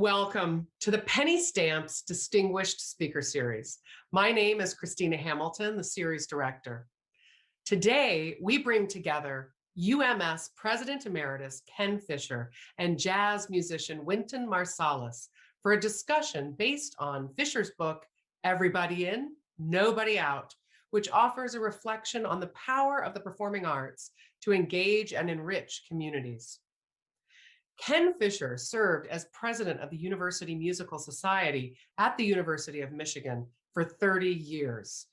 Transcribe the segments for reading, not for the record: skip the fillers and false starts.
Welcome to the Penny Stamps Distinguished Speaker Series. My name is Christina Hamilton, the series director. Today, we bring together UMS President Emeritus Ken Fisher and jazz musician Wynton Marsalis for a discussion based on Fisher's book, Everybody In, Nobody Out, which offers a reflection on the power of the performing arts to engage and enrich communities. Ken Fisher served as president of the University Musical Society at the University of Michigan for 30 years.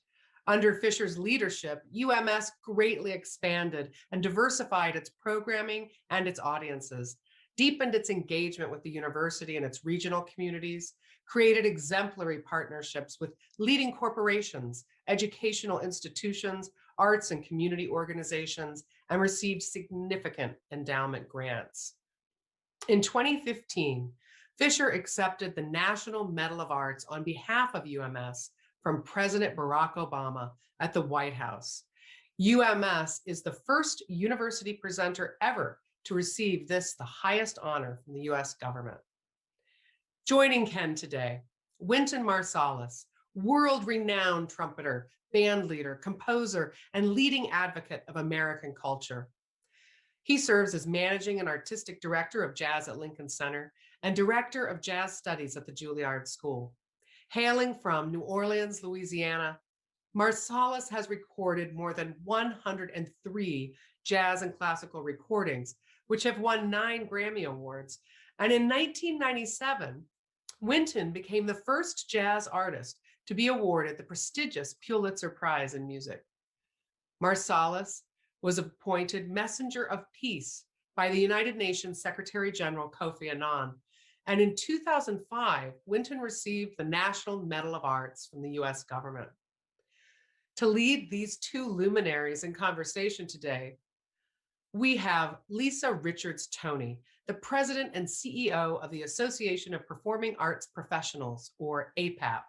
Under Fisher's leadership, UMS greatly expanded and diversified its programming and its audiences, deepened its engagement with the university and its regional communities, created exemplary partnerships with leading corporations, educational institutions, arts and community organizations, and received significant endowment grants. In 2015, Fisher accepted the National Medal of Arts on behalf of UMS from President Barack Obama at the White House. UMS is the first university presenter ever to receive this, the highest honor from the US government. Joining Ken today, Wynton Marsalis, world-renowned trumpeter, band leader, composer, and leading advocate of American culture. He serves as managing and artistic director of jazz at Lincoln Center and director of jazz studies at the Juilliard School. Hailing from New Orleans, Louisiana, Marsalis has recorded more than 103 jazz and classical recordings, which have won 9 Grammy Awards. And in 1997, Wynton became the first jazz artist to be awarded the prestigious Pulitzer Prize in Music. Marsalis was appointed Messenger of Peace by the United Nations Secretary General Kofi Annan. And in 2005, Wynton received the National Medal of Arts from the US government. To lead these two luminaries in conversation today, we have Lisa Richards-Toney, the president and CEO of the Association of Performing Arts Professionals, or APAP.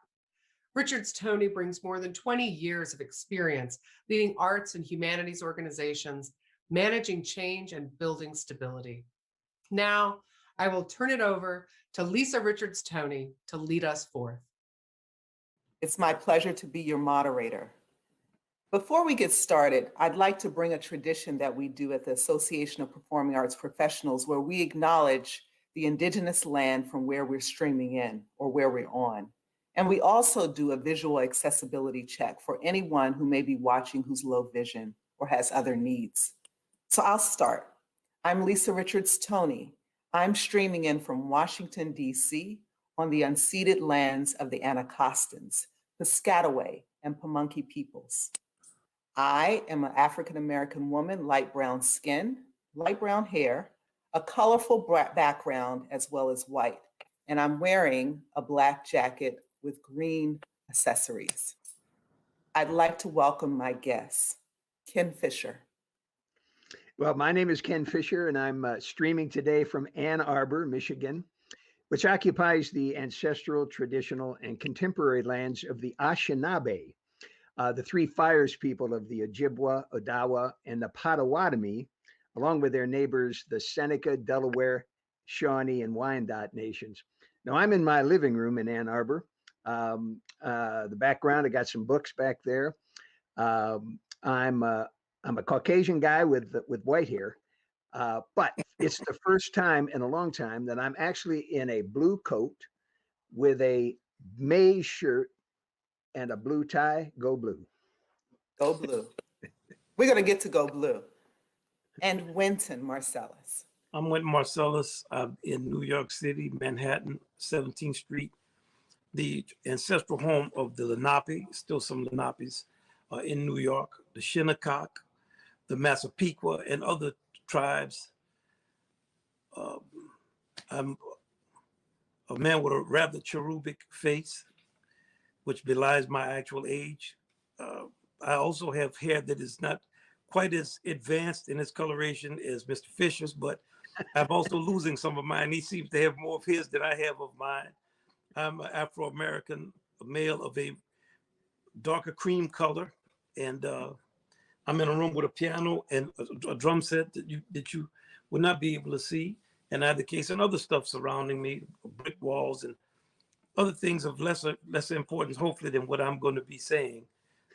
Richards-Toney brings more than 20 years of experience leading arts and humanities organizations, managing change and building stability. Now, I will turn it over to Lisa Richards-Toney to lead us forth. It's my pleasure to be your moderator. Before we get started, I'd like to bring a tradition that we do at the Association of Performing Arts Professionals, where we acknowledge the indigenous land from where we're streaming in or where we're on. And we also do a visual accessibility check for anyone who may be watching who's low vision or has other needs. So I'll start. I'm Lisa Richards-Toney. I'm streaming in from Washington, D.C. on the unceded lands of the Anacostans, Piscataway, and Pamunkey peoples. I am an African-American woman, light brown skin, light brown hair, a colorful background as well as white, and I'm wearing a black jacket with green accessories. I'd like to welcome my guest, Ken Fisher. Well, my name is Ken Fisher, and I'm streaming today from Ann Arbor, Michigan, which occupies the ancestral, traditional, and contemporary lands of the Anishinaabe, the 3 fires people of the Ojibwa, Odawa, and the Potawatomi, along with their neighbors, the Seneca, Delaware, Shawnee, and Wyandot nations. Now, I'm in my living room in Ann Arbor. The background, I got some books back there. I'm a Caucasian guy with white hair, but it's the first time in a long time that I'm actually in a blue coat with a maize shirt and a blue tie. Go blue. Go blue. We're going to get to go blue. And Wynton Marsalis. I'm Wynton Marsalis. I'm in New York City, Manhattan, 17th Street, the ancestral home of the Lenape, still some Lenapes in New York, the Shinnecock, the Massapequa, and other tribes. I'm a man with a rather cherubic face, which belies my actual age. I also have hair that is not quite as advanced in its coloration as Mr. Fisher's, but I'm also losing some of mine. He seems to have more of his than I have of mine. I'm an Afro-American male of a darker cream color, and I'm in a room with a piano and a drum set that you would not be able to see. and I had the case and other stuff surrounding me, brick walls and other things of lesser importance, hopefully, than what I'm going to be saying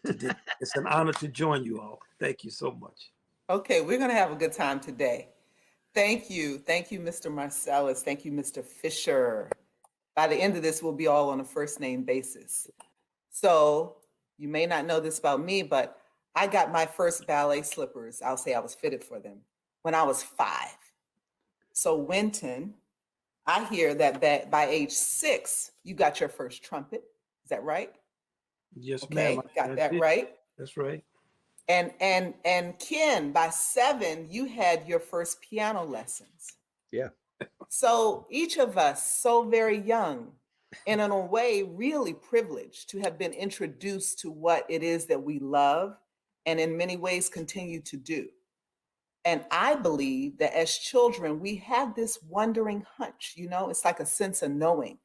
today. It's an honor to join you all. Thank you so much. Okay, we're going to have a good time today. Thank you. Thank you, Mr. Marcellus. Thank you, Mr. Fisher. By the end of this, we'll be all on a first name basis. So you may not know this about me, but I got my first ballet slippers. I'll say I was fitted for them when I was 5. So Winton, I hear that by age 6, you got your first trumpet. Is that right? Yes, Okay, ma'am. got that right. That's right. And Ken, by 7, you had your first piano lessons. Yeah. So each of us, so very young, and in a way, really privileged to have been introduced to what it is that we love and in many ways continue to do. And I believe that as children, we have this wondering hunch, it's like a sense of knowing.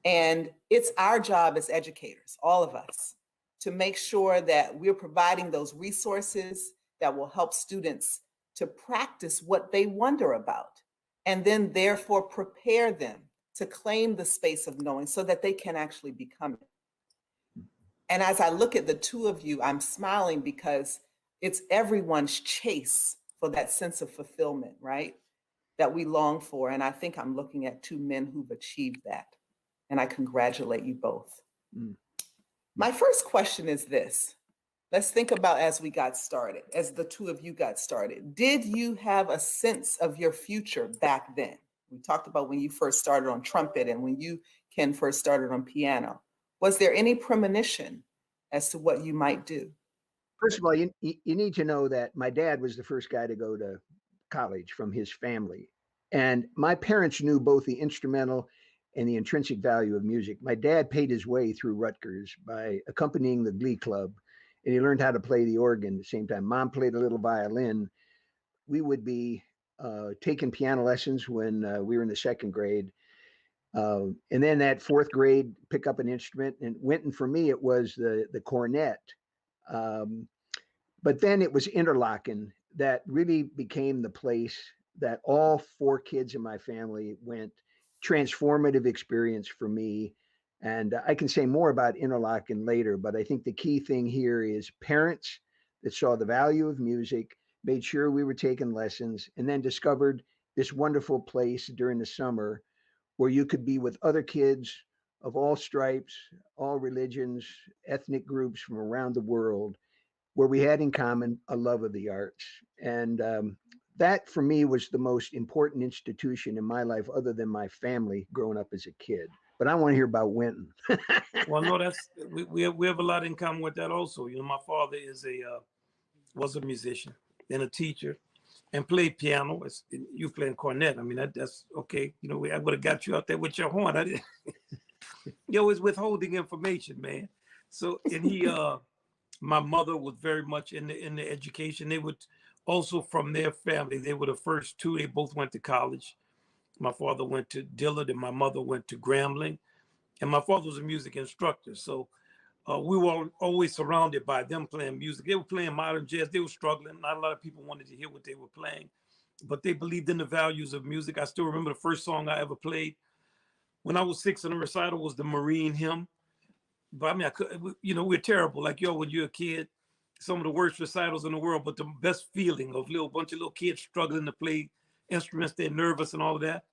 And it's our job as educators, all of us, to make sure that we're providing those resources that will help students to practice what they wonder about, and then therefore prepare them to claim the space of knowing so that they can actually become it. And as I look at the two of you, I'm smiling because it's everyone's chase for that sense of fulfillment, right? That we long for. And I think I'm looking at 2 men who've achieved that. And I congratulate you both. Mm. My first question is this. Let's think about as we got started, as the 2 of you got started. Did you have a sense of your future back then? We talked about when you first started on trumpet and when you, Ken, first started on piano. Was there any premonition as to what you might do? First of all, you need to know that my dad was the first guy to go to college from his family. And my parents knew both the instrumental and the intrinsic value of music. My dad paid his way through Rutgers by accompanying the Glee Club, and he learned how to play the organ at the same time. Mom played a little violin. We would be taking piano lessons when we were in the 2nd grade. And then that 4th grade, pick up an instrument. And Winton, for me, it was the cornet. But then it was Interlochen that really became the place that all 4 kids in my family went. Transformative experience for me. And I can say more about Interlochen later, but I think the key thing here is parents that saw the value of music, made sure we were taking lessons, and then discovered this wonderful place during the summer where you could be with other kids of all stripes, all religions, ethnic groups from around the world, where we had in common a love of the arts. And that for me was the most important institution in my life other than my family growing up as a kid. But I want to hear about Winton. Well, no, that's we have a lot in common with that also. My father was a musician and a teacher and played piano. You playing cornet. I mean, that's okay. I would have got you out there with your horn. I didn't. You're always withholding information, man. So, and my mother was very much in the education. They would also, from their family, they were the first 2. They both went to college. My father went to Dillard and my mother went to Grambling. And my father was a music instructor. So we were always surrounded by them playing music. They were playing modern jazz. They were struggling. Not a lot of people wanted to hear what they were playing, but they believed in the values of music. I still remember the first song I ever played when I was 6 in a recital was the Marine Hymn. But I mean, we're terrible. Like, when you're a kid, some of the worst recitals in the world, but the best feeling of bunch of little kids struggling to play instruments. They're nervous and all of that.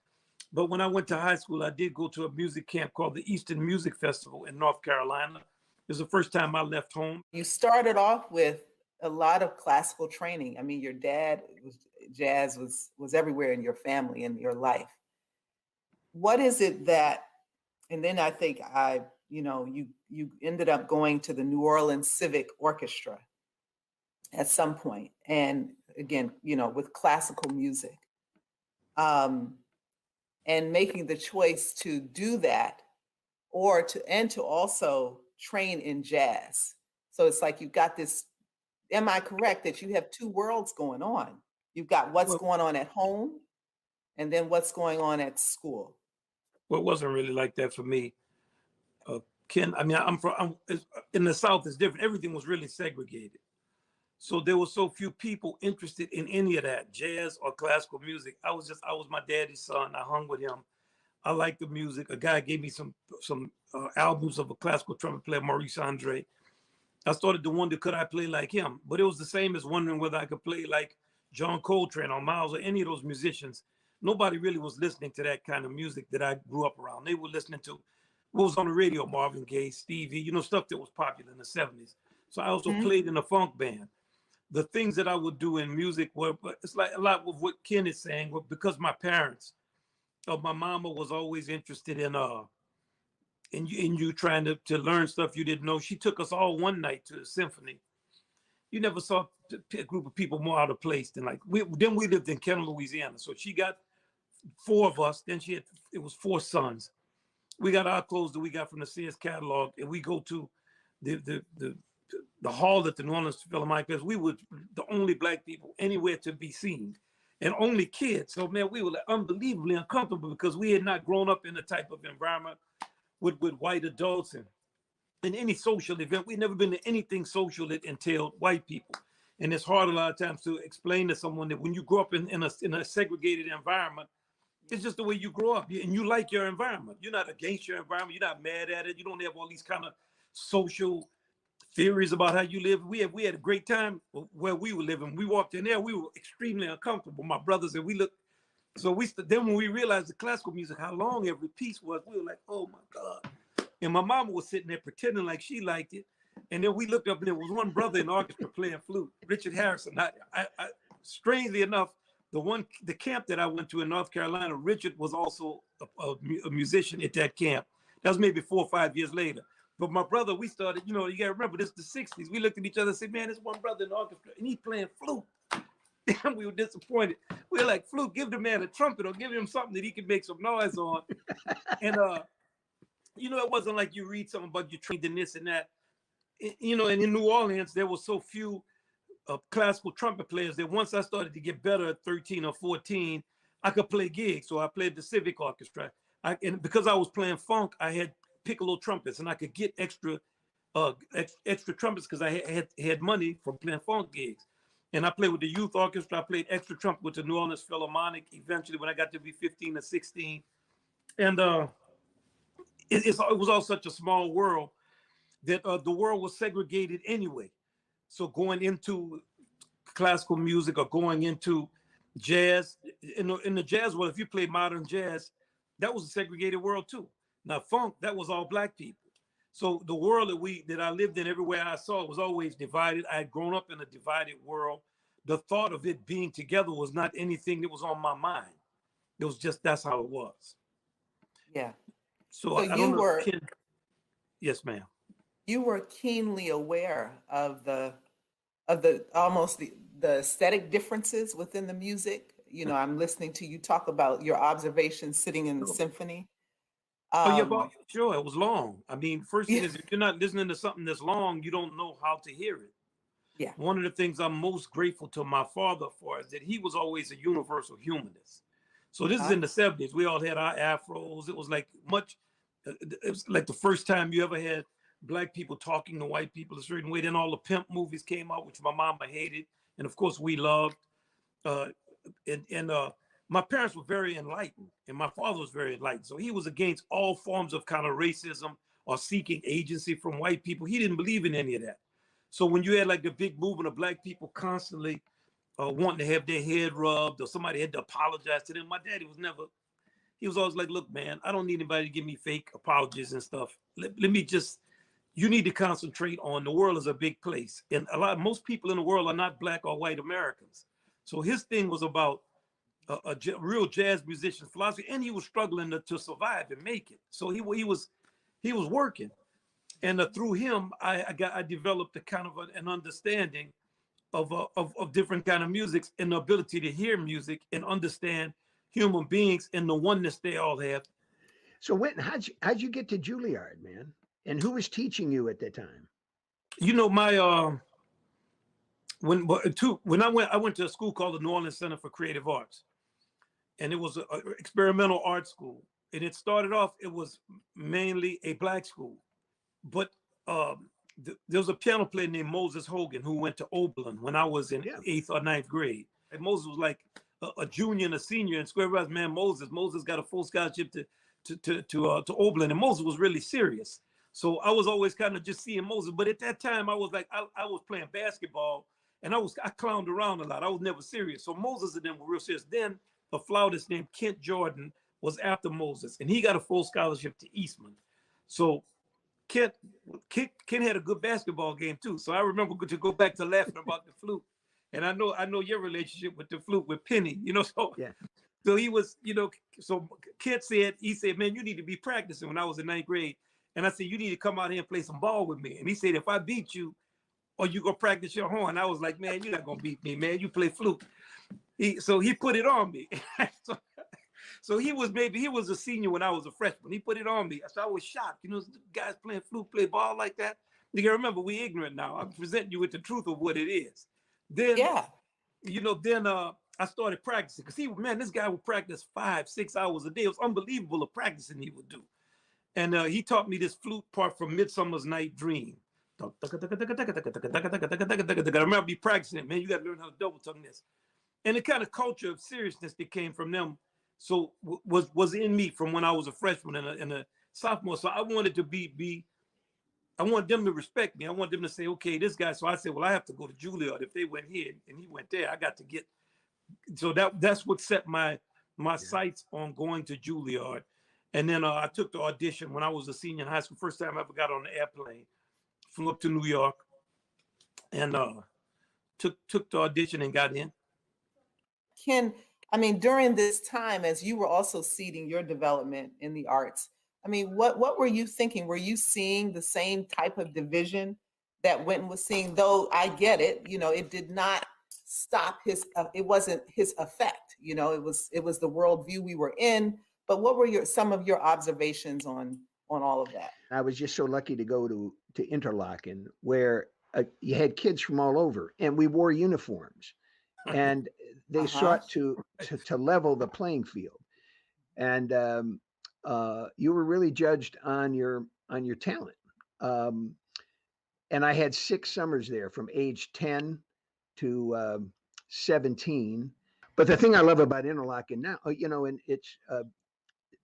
But when I went to high school, I did go to a music camp called the Eastern Music Festival in North Carolina. It was the first time I left home. You started off with a lot of classical training. I mean, your dad jazz was everywhere in your family and your life. What is it that, and then I think you ended up going to the New Orleans Civic Orchestra at some point, and again, with classical music, and making the choice to do that, or to also train in jazz. So it's like you've got this. Am I correct that you have 2 worlds going on? You've got what's going on at home, and then what's going on at school. Well, it wasn't really like that for me. Ken, I mean, I'm in the South. It's different. Everything was really segregated. So there were so few people interested in any of that, jazz or classical music. I was my daddy's son. I hung with him. I liked the music. A guy gave me some albums of a classical trumpet player, Maurice Andre. I started to wonder, could I play like him? But it was the same as wondering whether I could play like John Coltrane or Miles or any of those musicians. Nobody really was listening to that kind of music that I grew up around. They were listening to what was on the radio, Marvin Gaye, Stevie, stuff that was popular in the 70s. So I also played in a funk band. The things that I would do in music were, it's like a lot of what Ken is saying, because my parents, my mama was always interested in you trying to learn stuff you didn't know. She took us all one night to a symphony. You never saw a group of people more out of place than we lived in Kenner, Louisiana. So she got 4 of us. Then it was 4 sons. We got our clothes that we got from the Sears catalog, and we go to the hall at the New Orleans Philharmonic because we were the only Black people anywhere to be seen, and only kids. So man, we were unbelievably uncomfortable because we had not grown up in the type of environment with white adults and in any social event. We'd never been to anything social that entailed white people. And it's hard a lot of times to explain to someone that when you grow up in a segregated environment, it's just the way you grow up, and you like your environment. You're not against your environment. You're not mad at it. You don't have all these kind of social theories about how you live. We had a great time where we were living. We walked in there, we were extremely uncomfortable, my brothers, and we looked. So then when we realized the classical music, how long every piece was, we were like, oh my God. And my mama was sitting there pretending like she liked it. And then we looked up and there was one brother in the orchestra playing flute, Richard Harrison. I strangely enough, the camp that I went to in North Carolina, Richard was also a musician at that camp. That was maybe 4 or 5 years later. But my brother, we started, you gotta remember, this is the 60s. We looked at each other and said, man, there's one brother in the orchestra and he's playing flute. And we were disappointed. We were like, flute, give the man a trumpet or give him something that he could make some noise on. And, it wasn't like you read something about you trained in this and that. And in New Orleans, there were so few classical trumpet players that once I started to get better at 13 or 14, I could play gigs. So I played the Civic Orchestra. And because I was playing funk, I had piccolo trumpets, and I could get extra trumpets because I had money from playing funk gigs. And I played with the youth orchestra. I played extra trumpet with the New Orleans Philharmonic eventually when I got to be 15 or 16. And it was all such a small world that the world was segregated anyway. So going into classical music or going into jazz, in the jazz world, if you play modern jazz, that was a segregated world too. Now funk, that was all Black people. So the world that I lived in, everywhere I saw, it was always divided. I had grown up in a divided world. The thought of it being together was not anything that was on my mind. It was just, that's how it was. Yeah. So I don't know. Yes, ma'am. You were keenly aware of the almost the aesthetic differences within the music. I'm listening to you talk about your observations sitting in the symphony. Sure, it was long. I mean, first thing is, if you're not listening to something that's long, you don't know how to hear it. Yeah. One of the things I'm most grateful to my father for is that he was always a universal humanist. So this is in the 70s. We all had our afros. It was like it was like the first time you ever had Black people talking to white people a certain way. Then all the pimp movies came out, which my mama hated. And of course we loved. My parents were very enlightened, and my father was very enlightened. So he was against all forms of kind of racism or seeking agency from white people. He didn't believe in any of that. So when you had like the big movement of Black people constantly wanting to have their head rubbed or somebody had to apologize to them, my daddy he was always like, look, man, I don't need anybody to give me fake apologies and stuff. You need to concentrate on the world is a big place. And most people in the world are not Black or white Americans. So his thing was about a real jazz musician philosophy, and he was struggling to survive and make it. So he was working, and through him, I developed a kind of an understanding of different kind of musics and the ability to hear music and understand human beings and the oneness they all have. So how'd you get to Juilliard, man? And who was teaching you at that time? When I went to a school called the New Orleans Center for Creative Arts. And it was an experimental art school. And it started off, it was mainly a Black school. But there was a piano player named Moses Hogan who went to Oberlin when I was in Yeah. 8th or 9th grade. And Moses was like a junior and a senior in Square Rock. Man, Moses got a full scholarship to Oberlin, and Moses was really serious. So I was always kind of just seeing Moses. But at that time, I was like, I was playing basketball, and I clowned around a lot. I was never serious. So Moses and them were real serious. Then a flautist named Kent Jordan was after Moses, and he got a full scholarship to Eastman. So Kent had a good basketball game too. So I remember to go back to laughing about the flute. And I know your relationship with the flute with Penny, so Yeah. so he was, so Kent said, man, you need to be practicing when I was in 9th grade. And I said, you need to come out here and play some ball with me. And he said, if I beat you, or you go practice your horn. I was like, man, you're not gonna beat me, man. You play flute. So he put it on me. So he was a senior when I was a freshman. He put it on me. So I was shocked. Guys playing flute, play ball like that. You gotta remember, we ignorant now. I'm presenting you with the truth of what it is. Then, Yeah. I started practicing because this guy would practice 5-6 hours a day. It was unbelievable the practicing he would do. And he taught me this flute part from Midsummer's Night Dream. I remember me practicing it, man. You got to learn how to double tongue this. And the kind of culture of seriousness that came from them was in me from when I was a freshman and a sophomore. So I wanted to I want them to respect me. I want them to say, okay, this guy. So I said, well, I have to go to Juilliard. If they went here and he went there, I got to get. So that's what set my sights on going to Juilliard. And then I took the audition when I was a senior in high school. First time I ever got on an airplane. Flew up to New York and took the audition and got in. Ken, during this time, as you were also seeding your development in the arts, what were you thinking? Were you seeing the same type of division that Wynton was seeing? Though I get it, it did not stop it wasn't his effect, it was the worldview we were in. But what were some of your observations on all of that? I was just so lucky to go to Interlochen, where you had kids from all over, and we wore uniforms, and they sought to level the playing field, and you were really judged on your talent. And I had 6 summers there, from age 10 to 17. But the thing I love about Interlochen now, and it's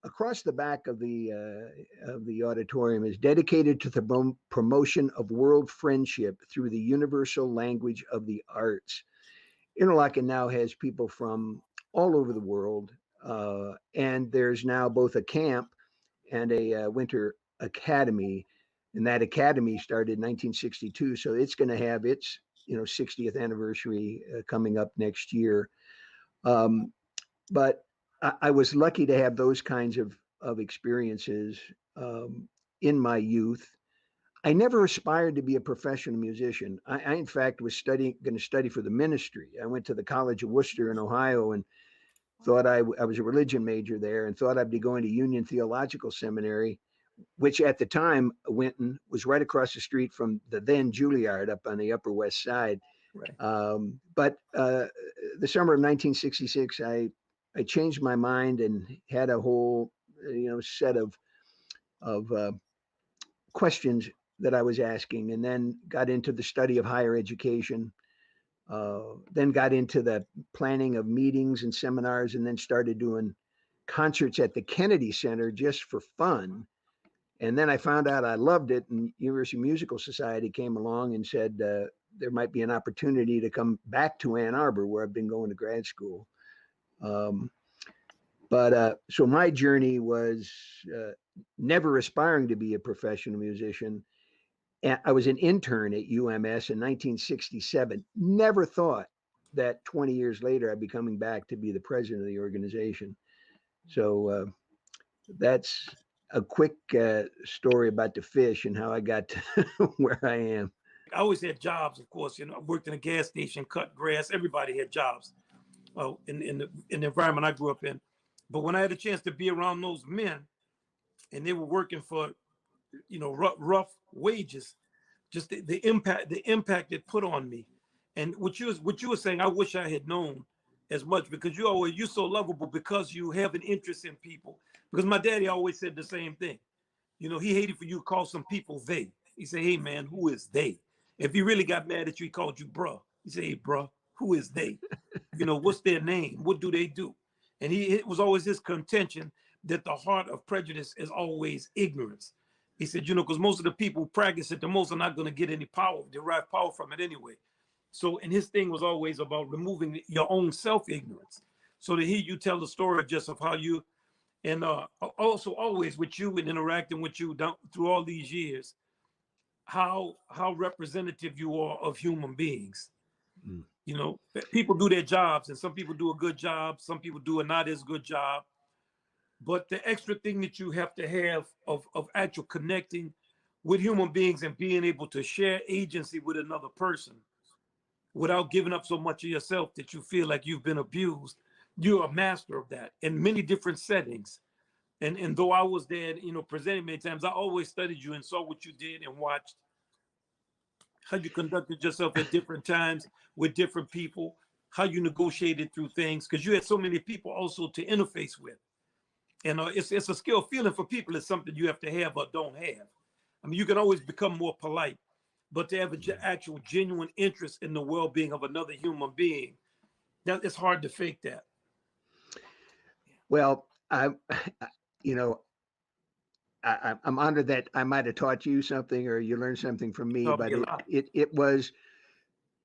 across the back of the auditorium, is dedicated to the promotion of world friendship through the universal language of the arts. Interlochen now has people from all over the world, and there's now both a camp and a winter academy, and that academy started in 1962. So it's going to have its 60th anniversary coming up next year. But I was lucky to have those kinds of experiences in my youth. I never aspired to be a professional musician. I in fact, was going to study for the ministry. I went to the College of Worcester in Ohio and thought I was a religion major there, and thought I'd be going to Union Theological Seminary, which at the time, Wynton, was right across the street from the then Juilliard up on the Upper West Side. Right. But the summer of 1966, I changed my mind and had a whole set of questions that I was asking, and then got into the study of higher education, then got into the planning of meetings and seminars, and then started doing concerts at the Kennedy Center just for fun. And then I found out I loved it, and University Musical Society came along and said there might be an opportunity to come back to Ann Arbor, where I've been going to grad school. So my journey was never aspiring to be a professional musician. And I was an intern at UMS in 1967. Never thought that 20 years later I'd be coming back to be the president of the organization. So that's a quick story about the fish and how I got to where I am. I always had jobs, of course. I worked in a gas station, cut grass. Everybody had jobs in the environment I grew up in. But when I had a chance to be around those men, and they were working for, rough wages, just the impact it put on me. And what you were saying, I wish I had known as much, because you're so lovable because you have an interest in people. Because my daddy always said the same thing. He hated for you to call some people they. He said, hey man, who is they? If he really got mad at you, he called you bruh. He said, hey bruh, who is they? You know, what's their name? What do they do? And it was always his contention that the heart of prejudice is always ignorance. He said, you know, because most of the people who practice it the most are not going to get any power, derive power from it anyway. So, and his thing was always about removing your own self-ignorance. So to hear you tell the story just of how you, and also always with you and interacting with you down through all these years, how representative you are of human beings. Mm. You know, people do their jobs, and some people do a good job, some people do a not as good job. But the extra thing that you have to have of actual connecting with human beings and being able to share agency with another person without giving up so much of yourself that you feel like you've been abused, you're a master of that in many different settings. And though I was there, you know, presenting many times, I always studied you and saw what you did and watched how you conducted yourself at different times with different people, how you negotiated through things, because you had so many people also to interface with. And it's a skill. Feeling for people is something you have to have or don't have. I mean, you can always become more polite, but to have an actual genuine interest in the well-being of another human being, that it's hard to fake that. Well, you know, I'm honored that I might have taught you something or you learned something from me, Taught but me a lot. it was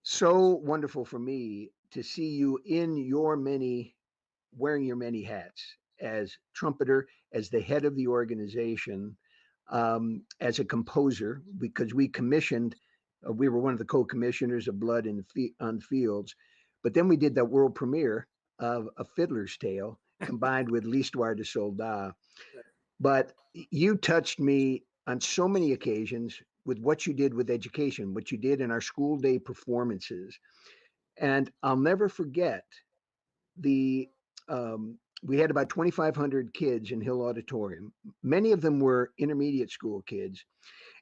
so wonderful for me to see you in your many, wearing your many hats as trumpeter, as the head of the organization, as a composer, because we commissioned, we were one of the co-commissioners of Blood on Fields, but then we did that world premiere of A Fiddler's Tale combined with L'Histoire de Soldat. But you touched me on so many occasions with what you did with education, what you did in our school day performances. And I'll never forget the, we had about 2,500 kids in Hill Auditorium. Many of them were intermediate school kids.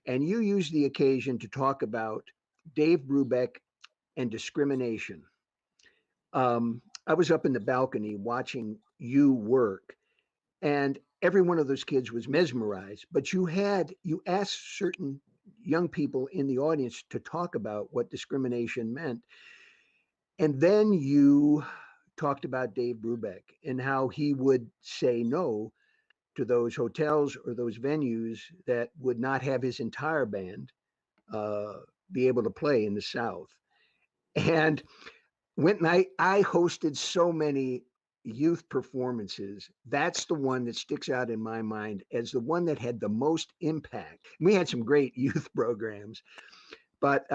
And you used the occasion to talk about Dave Brubeck and discrimination. I was up in the balcony watching you work, and every one of those kids was mesmerized, but you asked certain young people in the audience to talk about what discrimination meant. And then you talked about Dave Brubeck and how he would say no to those hotels or those venues that would not have his entire band be able to play in the South. And I hosted so many youth performances. That's the one that sticks out in my mind as the one that had the most impact. We had some great youth programs, but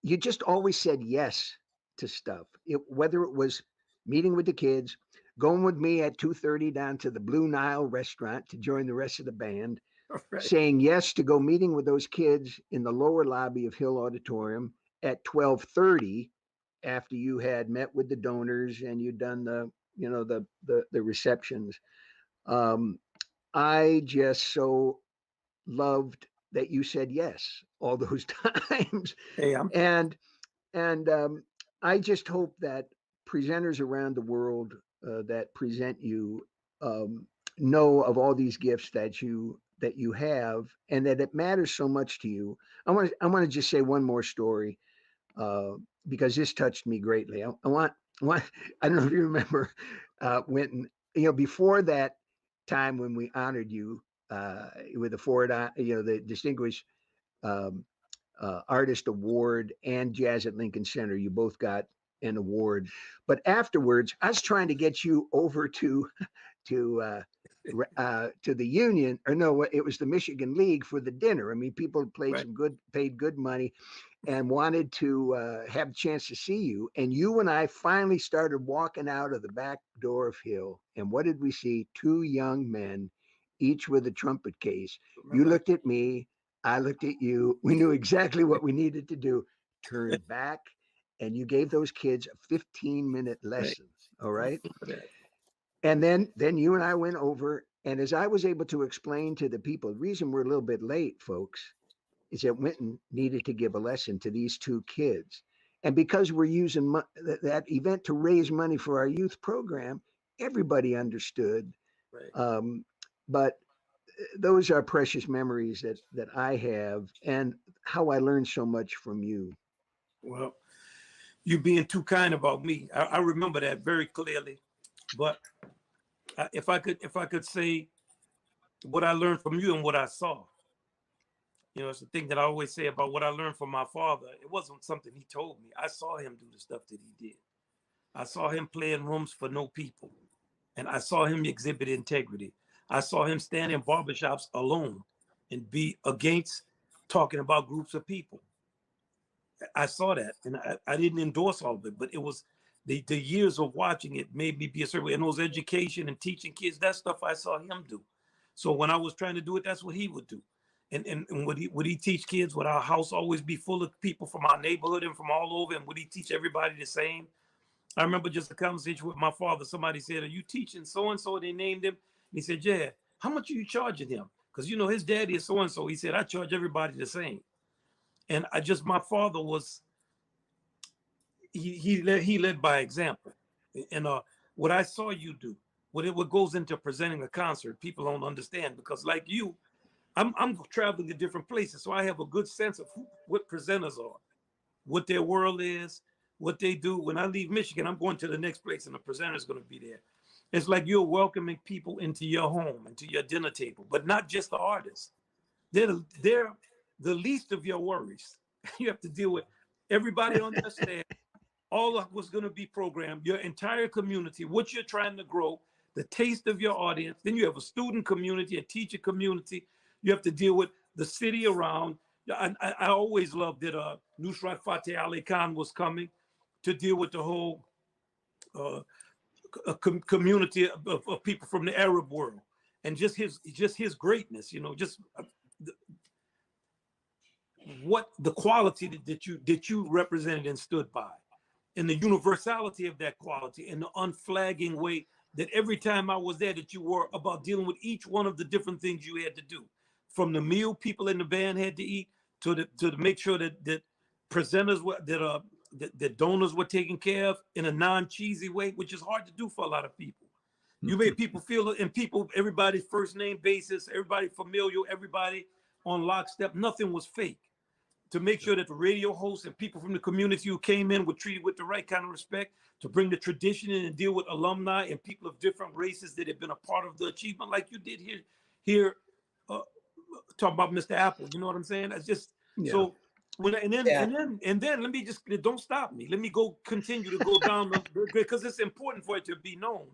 you just always said yes to stuff. Whether it was meeting with the kids, going with me at 2:30 down to the Blue Nile restaurant to join the rest of the band, Right. saying yes to go meeting with those kids in the lower lobby of Hill Auditorium at 12:30 after you had met with the donors and you'd done the receptions. I just so loved that you said yes all those times. Hey, And I just hope that presenters around the world that present you know of all these gifts that you have, and that it matters so much to you. I want to just say one more story because this touched me greatly. I want I don't know if you remember Winton. You know, before that time when we honored you with the Ford, the Distinguished Artist Award and Jazz at Lincoln Center. You both got an award, but afterwards, I was trying to get you over to the union, or no, it was the Michigan League for the dinner. I mean, people right. paid good money, and wanted to have a chance to see you. And you and I finally started walking out of the back door of Hill. And what did we see? Two young men, each with a trumpet case. You Remember? looked at me, I looked at you. We knew exactly what we needed to do. Turn back, and you gave those kids a 15-minute lesson. All right. And then you and I went over, and as I was able to explain to the people, the reason we're a little bit late, folks, is that Winton needed to give a lesson to these two kids. And because we're using that event to raise money for our youth program, everybody understood. Right. But those are precious memories that I have, and how I learned so much from you. Well, you being too kind about me. I remember that very clearly. But if I could say what I learned from you and what I saw, you know, it's the thing that I always say about what I learned from my father. It wasn't something he told me. I saw him do the stuff that he did. I saw him play in rooms for no people, and I saw him exhibit integrity. I saw him stand in barbershops alone and be against talking about groups of people. I saw that, and I didn't endorse all of it, but it was the years of watching it made me be a certain way. And those education and teaching kids, that stuff I saw him do. So when I was trying to do it, that's what he would do. And would he teach kids? Would our house always be full of people from our neighborhood and from all over? And would he teach everybody the same? I remember just a conversation with my father. Somebody said, "Are you teaching so and so?" They named him. He said, "Yeah." "How much are you charging him?" Because you know his daddy is so and so. He said, "I charge everybody the same." And my father was, he led by example. And what I saw you do, what goes into presenting a concert, people don't understand, because like you, I'm traveling to different places, so I have a good sense of what presenters are, what their world is, what they do. When I leave Michigan, I'm going to the next place, and the presenter is going to be there. It's like you're welcoming people into your home, into your dinner table, but not just the artists. They're the least of your worries. You have to deal with everybody on the staff, all of what's going to be programmed, your entire community, what you're trying to grow, the taste of your audience. Then you have a student community, a teacher community. You have to deal with the city around. I always loved that Nusrat Fateh Ali Khan was coming to deal with the whole community of people from the Arab world, and just his greatness, you know, just what the quality that you represented and stood by, and the universality of that quality, and the unflagging way that every time I was there that you were about dealing with each one of the different things you had to do, from the meal people in the band had to eat to make sure that presenters were that donors were taken care of in a non-cheesy way, which is hard to do for a lot of people. You made people feel, and people, everybody's first name basis, everybody familiar, everybody on lockstep. Nothing was fake. To make sure that the radio hosts and people from the community who came in were treated with the right kind of respect, to bring the tradition in and deal with alumni and people of different races that have been a part of the achievement, like you did here, talking about Mr. Apple. You know what I'm saying? That's just so. And then let me just, don't stop me. Let me continue to go down because it's important for it to be known.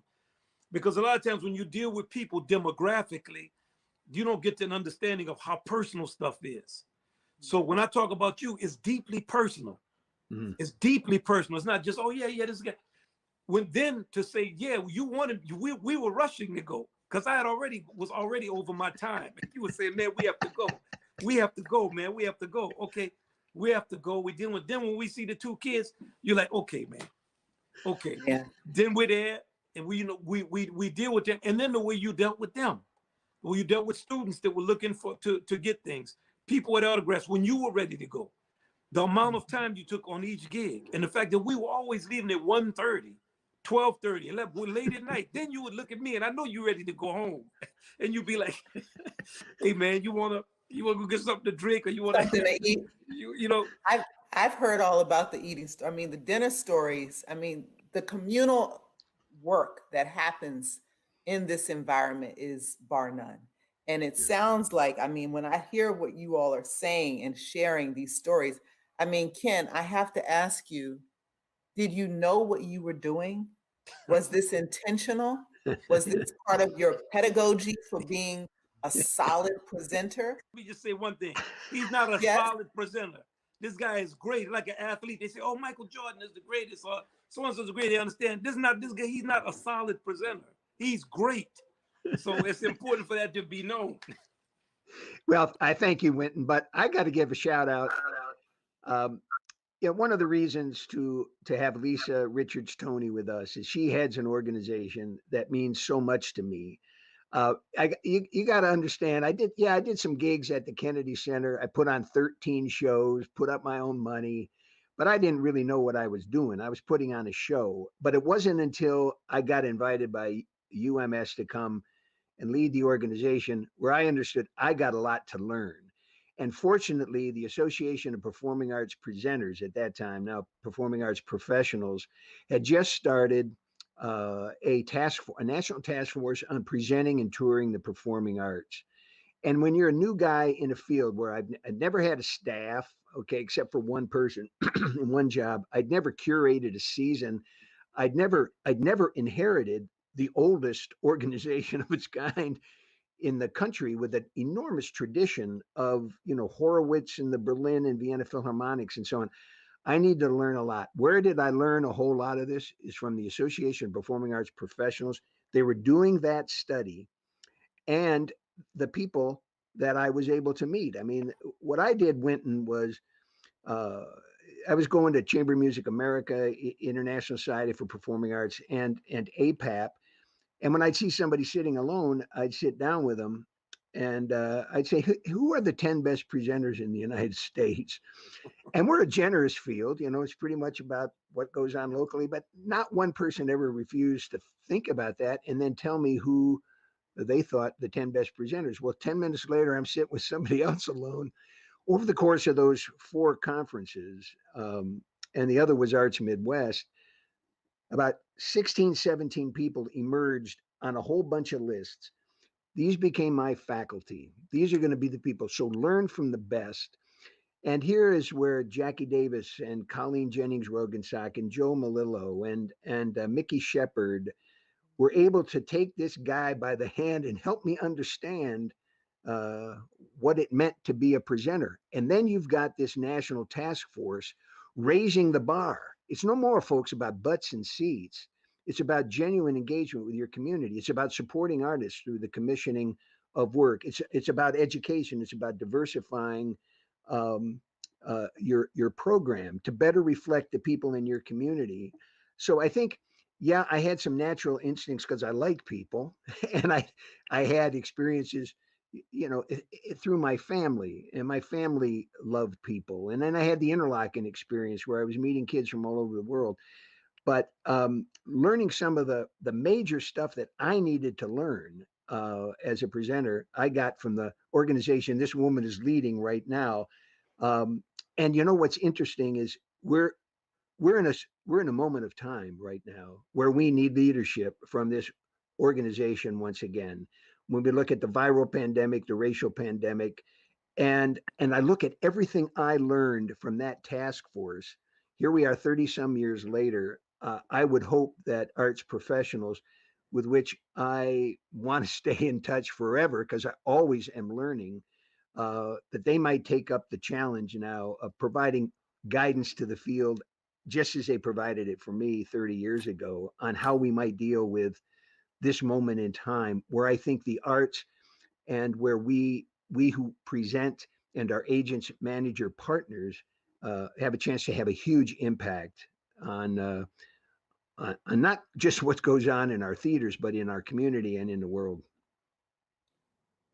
Because a lot of times when you deal with people demographically, you don't get an understanding of how personal stuff is. So when I talk about you, it's deeply personal. Mm-hmm. It's deeply personal. It's not just, oh yeah, this guy. When then to say, yeah, you wanted, we were rushing to go, because I was already over my time. And you were saying, man, we have to go. We have to go, man. We have to go. Okay, we have to go. We're dealing with them. When we see the two kids, you're like, okay, man. Okay. Yeah. Then we're there, and we deal with them. And then the way you dealt with them, when you dealt with students that were looking to get things, people with autographs when you were ready to go, the amount of time you took on each gig, and the fact that we were always leaving at 1:30, 12:30, 11, late at night. Then you would look at me, and I know you're ready to go home, and you'd be like, "Hey man, you wanna go get something to drink, or you want something to eat?" You know, I've heard all about the eating. I mean, the dinner stories. I mean, the communal work that happens in this environment is bar none. And it sounds like, I mean, when I hear what you all are saying and sharing these stories, I mean, Ken, I have to ask you, did you know what you were doing? Was this intentional? Was this part of your pedagogy for being a solid presenter? Let me just say one thing. He's not a solid presenter. This guy is great, like an athlete. They say, oh, Michael Jordan is the greatest, or so-and-so's the greatest. They understand. This guy, he's not a solid presenter. He's great. So it's important for that to be known. Well, I thank you, Wynton, but I got to give a shout out. One of the reasons to have Lisa Richards Toney with us is she heads an organization that means so much to me. You got to understand. I did some gigs at the Kennedy Center. I put on 13 shows, put up my own money, but I didn't really know what I was doing. I was putting on a show, but it wasn't until I got invited by UMS to come and lead the organization where I understood I got a lot to learn. And fortunately, the Association of Performing Arts Presenters at that time, now Performing Arts Professionals, had just started a national task force on presenting and touring the performing arts. And when you're a new guy in a field where I'd never had a staff, okay, except for one person in one job, I'd never curated a season. I'd never inherited the oldest organization of its kind in the country with an enormous tradition of, Horowitz and the Berlin and Vienna Philharmonics and so on. I need to learn a lot. Where did I learn a whole lot of this? Is from the Association of Performing Arts Professionals. They were doing that study and the people that I was able to meet. I mean, what I did, Winton, was uh, I was going to Chamber Music America, International Society for Performing Arts, and APAP. And when I'd see somebody sitting alone, I'd sit down with them and I'd say, who are the 10 best presenters in the United States? And we're a generous field, it's pretty much about what goes on locally, but not one person ever refused to think about that and then tell me who they thought the 10 best presenters. Well, 10 minutes later, I'm sitting with somebody else alone over the course of those 4 conferences. And the other was Arts Midwest. About 16, 17 people emerged on a whole bunch of lists. These became my faculty. These are going to be the people. So learn from the best. And here is where Jackie Davis and Colleen Jennings Rogensock and Joe Malillo and Mickey Shepard were able to take this guy by the hand and help me understand what it meant to be a presenter. And then you've got this national task force raising the bar. It's no more, folks, about butts and seats. It's about genuine engagement with your community. It's about supporting artists through the commissioning of work. It's about education. It's about diversifying your program to better reflect the people in your community. So I think, yeah, I had some natural instincts because I like people, and I had experiences, through my family, and my family loved people, and then I had the Interlochen experience where I was meeting kids from all over the world. But learning some of the major stuff that I needed to learn as a presenter, I got from the organization this woman is leading right now. And what's interesting is we're in a moment of time right now where we need leadership from this organization once again. When we look at the viral pandemic, the racial pandemic, and I look at everything I learned from that task force, here we are 30 some years later. I would hope that arts professionals, with which I want to stay in touch forever because I always am learning, that they might take up the challenge now of providing guidance to the field, just as they provided it for me 30 years ago, on how we might deal with this moment in time, where I think the arts and where we who present and our agents, manager, partners have a chance to have a huge impact on not just what goes on in our theaters, but in our community and in the world.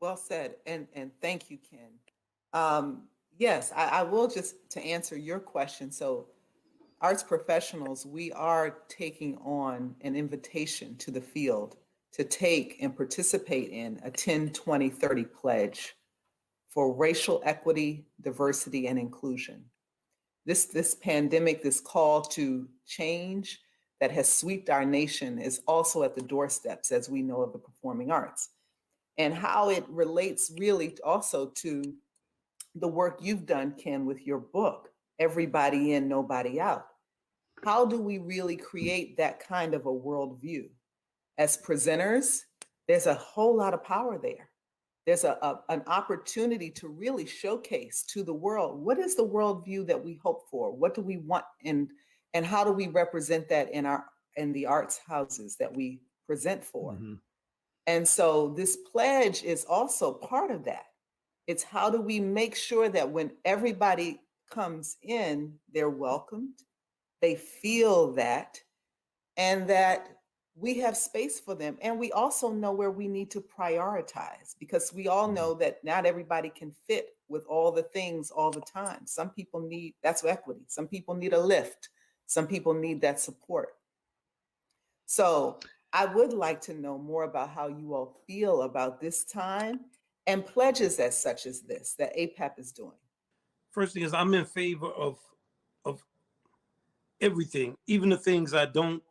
Well said, and thank you, Ken. Yes, I will just to answer your question. So, arts professionals, we are taking on an invitation to the field to take and participate in a 10, 20, 30 pledge for racial equity, diversity, and inclusion. This pandemic, this call to change that has swept our nation is also at the doorsteps, as we know, of the performing arts, and how it relates really also to the work you've done, Ken, with your book, Everybody In, Nobody Out. How do we really create that kind of a worldview? As presenters, there's a whole lot of power there. There's an opportunity to really showcase to the world, what is the worldview that we hope for? What do we want? And how do we represent that in the arts houses that we present for? Mm-hmm. And so this pledge is also part of that. It's how do we make sure that when everybody comes in, they're welcomed, they feel that, and that we have space for them. And we also know where we need to prioritize, because we all know that not everybody can fit with all the things all the time. Some people need, that's equity. Some people need a lift. Some people need that support. So I would like to know more about how you all feel about this time and pledges as such as this that APAP is doing. First thing is I'm in favor of everything, even the things I don't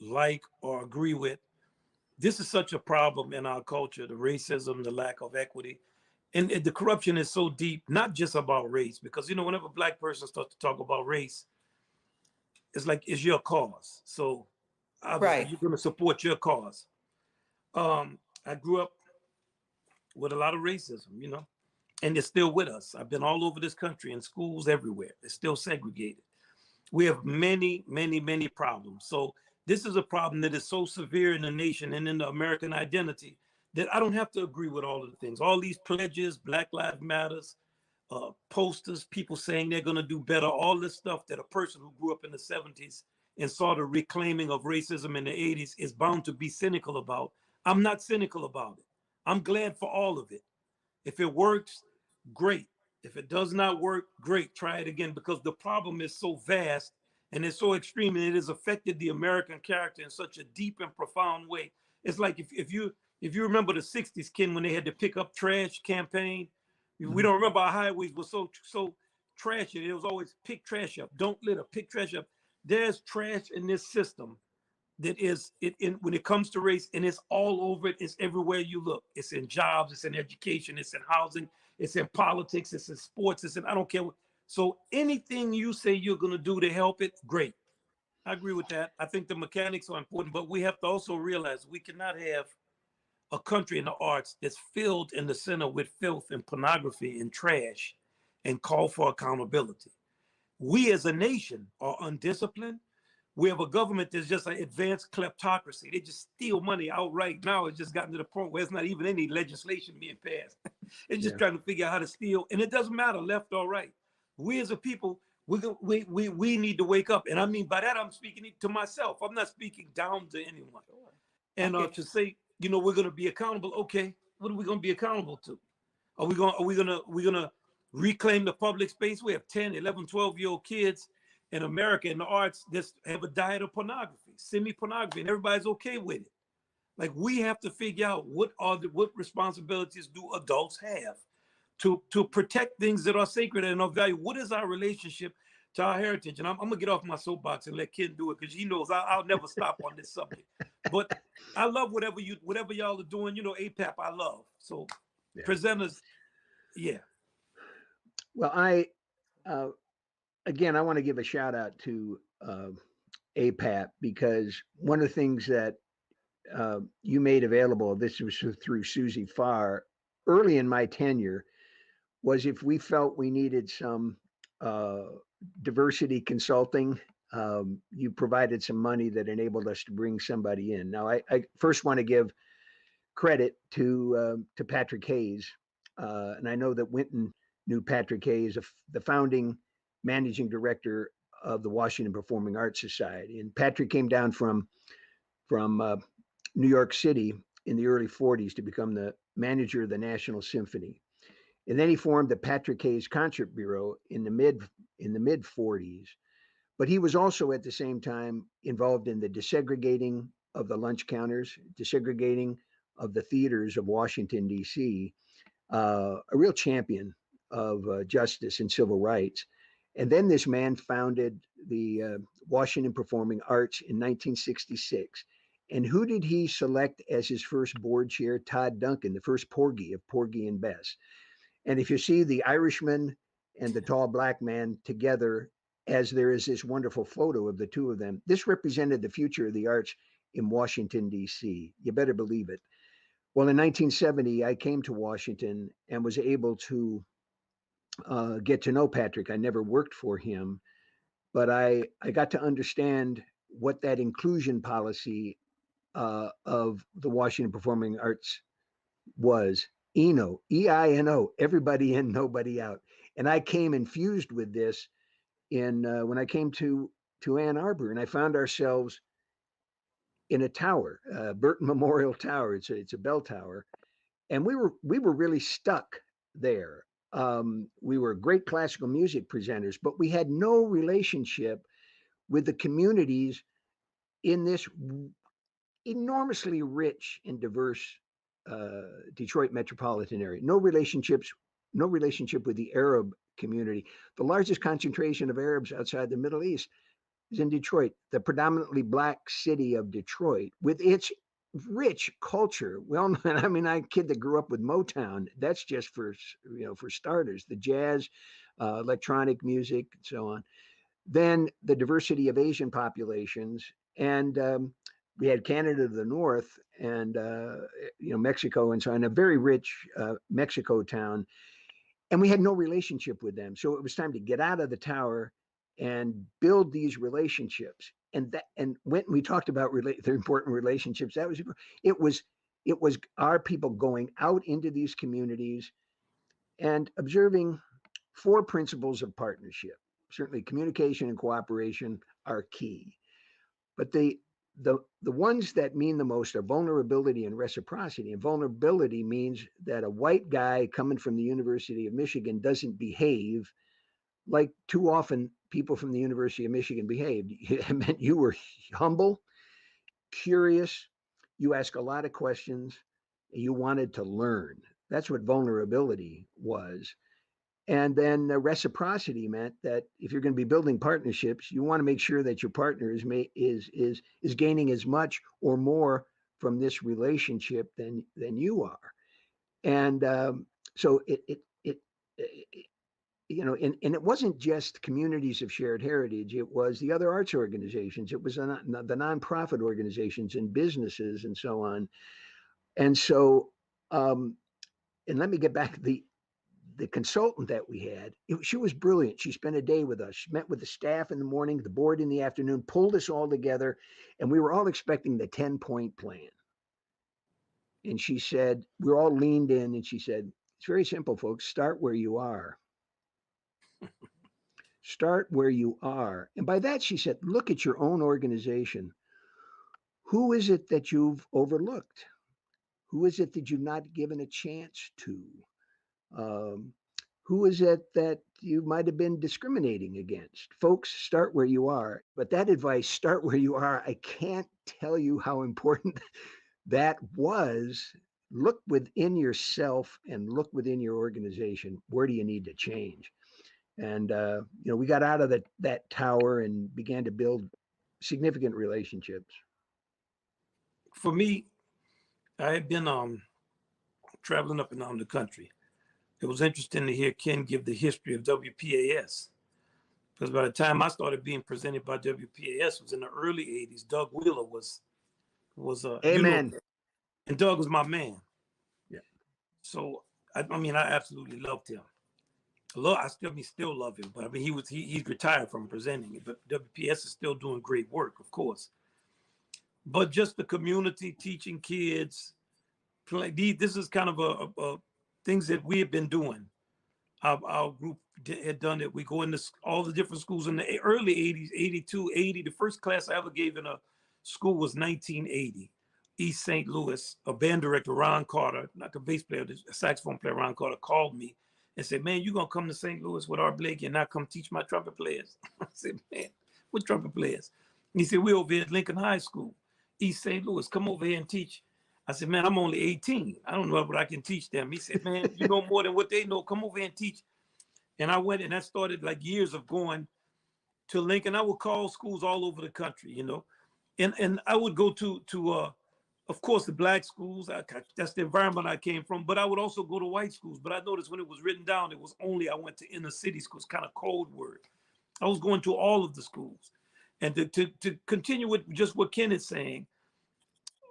like or agree with. This is such a problem in our culture, the racism, the lack of equity. And the corruption is so deep, not just about race, because whenever a black person starts to talk about race, it's like it's your cause. So obviously Right. you're going to support your cause. I grew up with a lot of racism, and it's still with us. I've been all over this country in schools everywhere. It's still segregated. We have many, many, many problems. So this is a problem that is so severe in the nation and in the American identity that I don't have to agree with all of the things. All these pledges, Black Lives Matters, posters, people saying they're going to do better, all this stuff that a person who grew up in the 70s and saw the reclaiming of racism in the 80s is bound to be cynical about. I'm not cynical about it. I'm glad for all of it. If it works, great. If it does not work, great. Try it again, because the problem is so vast and it's so extreme, and it has affected the American character in such a deep and profound way. It's like if you remember the 60s, Ken, when they had the pick up trash campaign. We don't remember our highways were so trashy. It was always pick trash up, don't litter, pick trash up. There's trash in this system that is when it comes to race, and it's all over it. It's everywhere you look. It's in jobs, it's in education, it's in housing, it's in politics, it's in sports, it's in I don't care what. So anything you say you're going to do to help it, great. I agree with that. I think the mechanics are important, but we have to also realize we cannot have a country in the arts that's filled in the center with filth and pornography and trash and call for accountability. We as a nation are undisciplined. We have a government that's just an advanced kleptocracy. They just steal money outright. Now it's just gotten to the point where it's not even any legislation being passed. It's just Yeah. trying to figure out how to steal. And it doesn't matter left or right. We as a people, we need to wake up. And I mean, by that, I'm speaking to myself. I'm not speaking down to anyone. I And get to say, we're going to be accountable. Okay, what are we going to be accountable to? Are we going to reclaim the public space? We have 10, 11, 12-year-old kids in America in the arts that have a diet of pornography, semi-pornography, and everybody's okay with it. Like, we have to figure out what responsibilities do adults have to protect things that are sacred and of value. What is our relationship to our heritage? And I'm gonna get off my soapbox and let Ken do it, because he knows I'll never stop on this subject. But I love whatever y'all are doing. APAP I love. So Yeah. presenters, yeah. Well, I again, I want to give a shout out to APAP, because one of the things that you made available, this was through Susie Farr, early in my tenure, was if we felt we needed some diversity consulting, you provided some money that enabled us to bring somebody in. Now, I first want to give credit to Patrick Hayes, and I know that Winton knew Patrick Hayes, the founding managing director of the Washington Performing Arts Society. And Patrick came down from New York City in the early 40s to become the manager of the National Symphony. And then he formed the Patrick Hayes Concert Bureau in the mid 40s. But he was also at the same time involved in the desegregating of the lunch counters, desegregating of the theaters of Washington, D.C., a real champion of justice and civil rights. And then this man founded the Washington Performing Arts in 1966. And who did he select as his first board chair? Todd Duncan, the first Porgy of Porgy and Bess. And if you see the Irishman and the tall black man together, as there is this wonderful photo of the two of them, this represented the future of the arts in Washington, D.C. You better believe it. Well, in 1970, I came to Washington and was able to get to know Patrick. I never worked for him, but I got to understand what that inclusion policy of the Washington Performing Arts was. EINO, EINO, everybody in, nobody out. And I came infused with this when I came to Ann Arbor, and I found ourselves in a tower, Burton Memorial Tower. It's a bell tower, and we were really stuck there. We were great classical music presenters, but we had no relationship with the communities in this enormously rich and diverse Detroit metropolitan area. No relationship with the Arab community. The largest concentration of Arabs outside the Middle East is in Detroit, the predominantly Black city of Detroit, with its rich culture. Well, I mean, I'm a kid that grew up with Motown. That's just for starters, the jazz, electronic music, and so on. Then the diversity of Asian populations, and we had Canada to the north, and Mexico, and so on. A very rich Mexico town, and we had no relationship with them. So it was time to get out of the tower and build these relationships. And when we talked about the important relationships, it was our people going out into these communities and observing 4 principles of partnership. Certainly communication and cooperation are key, but the ones that mean the most are vulnerability and reciprocity. And vulnerability means that a white guy coming from the University of Michigan doesn't behave like too often people from the University of Michigan behaved. It meant you were humble, curious, you ask a lot of questions, you wanted to learn. That's what vulnerability was. And then reciprocity meant that if you're going to be building partnerships, you want to make sure that your partner is gaining as much or more from this relationship than you are. And so it and it wasn't just communities of shared heritage. It was the other arts organizations. It was the nonprofit organizations and businesses and so on. And so, and let me get back to the consultant that we had. She was brilliant. She spent a day with us. She met with the staff in the morning, the board in the afternoon, pulled us all together, and we were all expecting the 10-point plan. And she said, we're all leaned in, and she said, it's very simple, folks. Start where you are. Start where you are. And by that, she said, look at your own organization. Who is it that you've overlooked? Who is it that you've not given a chance to? Who is it that you might have been discriminating against? Folks, start where you are. But that advice, start where you are, I can't tell you how important that was. Look within yourself and look within your organization. Where do you need to change? And we got out of that tower and began to build significant relationships. For me, I had been traveling up and down the country. It was interesting to hear Ken give the history of WPAS, because by the time I started being presented by WPAS was in the early 80s. Doug Wheeler was Amen. And Doug was my man. Yeah. So I absolutely loved him. I still love him, but I mean he's retired from presenting it, but WPS is still doing great work, of course. But just the community, teaching kids, this is kind of a things that we have been doing. Our group had done it. We go into all the different schools in the early 80s, 82, 80. The first class I ever gave in a school was 1980. East St. Louis, a band director, Ron Carter, not the bass player, the saxophone player, Ron Carter, called me and said, man, you're going to come to St. Louis with Art Blakey and not come teach my trumpet players? I said, man, what trumpet players? And he said, we're over here at Lincoln High School, East St. Louis. Come over here and teach. I said, man, I'm only 18. I don't know what I can teach them. He said, man, you know more than what they know. Come over here and teach. And I went, and that started like years of going to Lincoln. I would call schools all over the country, and I would go to of course, the Black schools. That's the environment I came from. But I would also go to white schools. But I noticed when it was written down, it was only I went to inner city schools, kind of code word. I was going to all of the schools. And to continue with just what Ken is saying,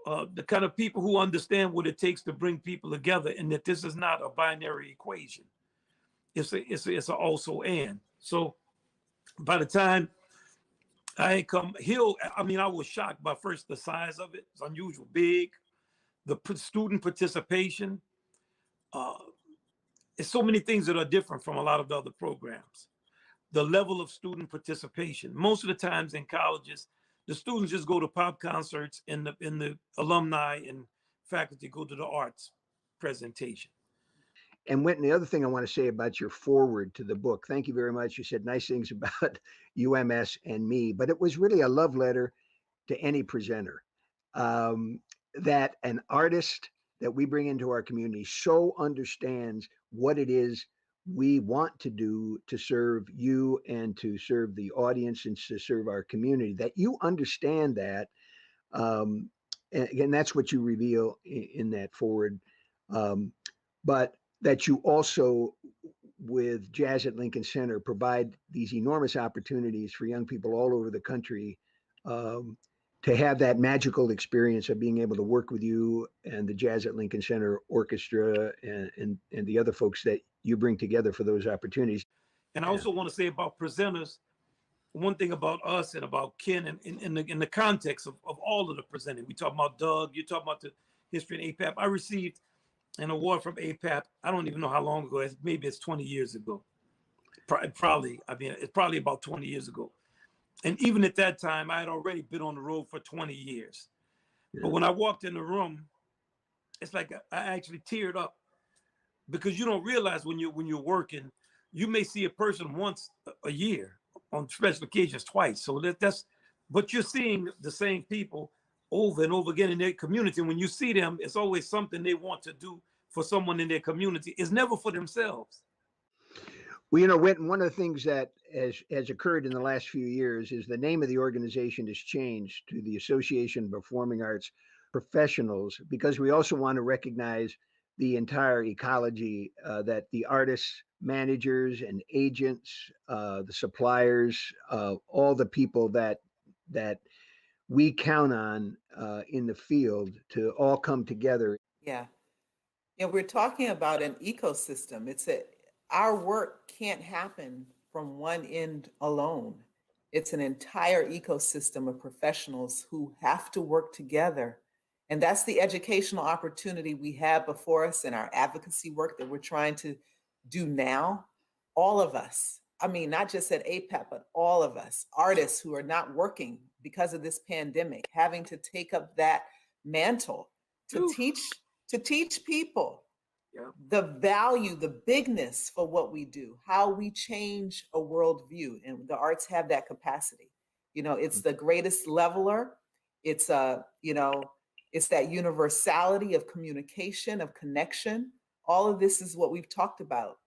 the kind of people who understand what it takes to bring people together, and that this is not a binary equation. It's a also and. So by the time I had come, I was shocked by first the size of it. It's unusual big. The student participation. It's so many things that are different from a lot of the other programs. The level of student participation. Most of the times in colleges, the students just go to pop concerts, and the alumni and faculty go to the arts presentation. And Wynton, the other thing I want to say about your foreword to the book, thank you very much. You said nice things about UMS and me, but it was really a love letter to any presenter. that an artist that we bring into our community so understands what it is we want to do to serve you and to serve the audience and to serve our community, that you understand that. And again, that's what you reveal in that forward. But that you also, with Jazz at Lincoln Center, provide these enormous opportunities for young people all over the country to have that magical experience of being able to work with you and the Jazz at Lincoln Center Orchestra and the other folks that you bring together for those opportunities. And I also want to say about presenters, one thing about us and about Ken in the context of all of the presenting. We talk about Doug, you talk about the history in APAP. I received an award from APAP. I don't even know how long ago. Maybe it's 20 years ago. Probably, I mean, it's probably about 20 years ago. And even at that time, I had already been on the road for 20 years. Yeah. But when I walked in the room, it's like I actually teared up, because you don't realize when you're working, you may see a person once a year, on special occasions twice. So but you're seeing the same people over and over again in their community. When you see them, it's always something they want to do for someone in their community. It's never for themselves. Well, you know, Wynton, one of the things that has occurred in the last few years is the name of the organization has changed to the Association of Performing Arts Professionals, because we also want to recognize the entire ecology that the artists, managers, and agents, the suppliers, all the people that we count on in the field to all come together. Yeah. And we're talking about an ecosystem. Our work can't happen from one end alone. It's an entire ecosystem of professionals who have to work together. And that's the educational opportunity we have before us in our advocacy work that we're trying to do now. All of us, I mean, not just at APAP, but all of us, artists who are not working because of this pandemic, having to take up that mantle to teach people the value, the bigness for what we do, how we change a worldview. And the arts have that capacity. You know, it's the greatest leveler. It's it's that universality of communication, of connection. All of this is what we've talked about.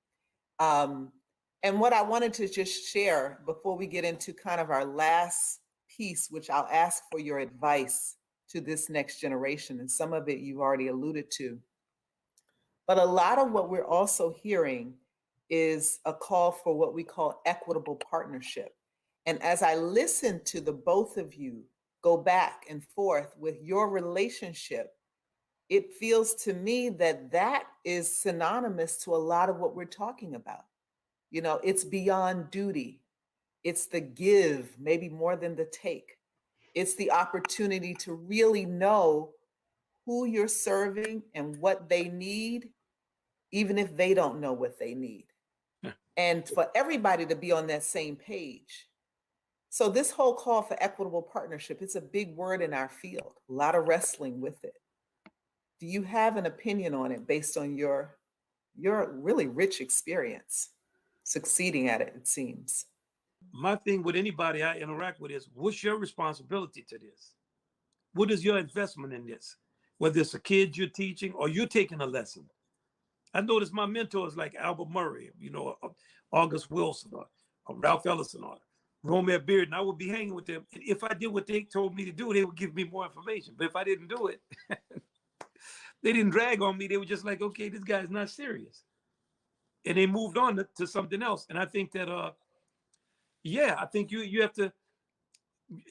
And what I wanted to just share before we get into kind of our last piece, which I'll ask for your advice to this next generation, and some of it you've already alluded to. But a lot of what we're also hearing is a call for what we call equitable partnership. And as I listen to the both of you go back and forth with your relationship, it feels to me that that is synonymous to a lot of what we're talking about. You know, it's beyond duty. It's the give, maybe more than the take. It's the opportunity to really know who you're serving and what they need, even if they don't know what they need. Yeah. And for everybody to be on that same page. So this whole call for equitable partnership, it's a big word in our field, a lot of wrestling with it. Do you have an opinion on it based on your really rich experience succeeding at it, it seems? My thing with anybody I interact with is, what's your responsibility to this? What is your investment in this? Whether it's a kid you're teaching or you're taking a lesson. I noticed my mentors like Albert Murray, you know, August Wilson, or Ralph Ellison, or Romare Bearden. I would be hanging with them. And if I did what they told me to do, they would give me more information. But if I didn't do it, they didn't drag on me. They were just like, okay, this guy's not serious. And they moved on to something else. And I think that, I think you have to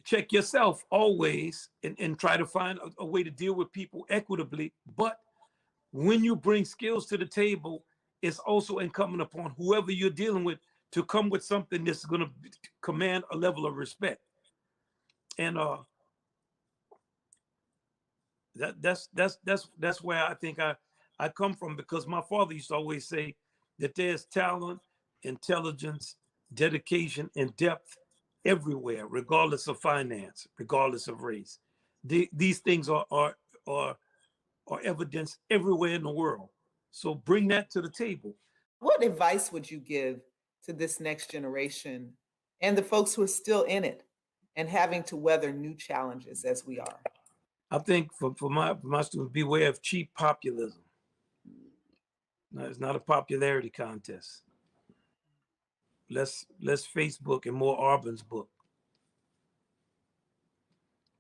check yourself always and try to find a way to deal with people equitably. But when you bring skills to the table, it's also incumbent upon whoever you're dealing with to come with something that's going to command a level of respect. And that's where I think I come from, because my father used to always say that there's talent, intelligence, dedication, and depth everywhere, regardless of finance, regardless of race. These things are evidence everywhere in the world. So bring that to the table. What advice would you give to this next generation and the folks who are still in it and having to weather new challenges as we are? I think for my students, beware of cheap populism. No, it's not a popularity contest. Less Facebook and more Arben's book.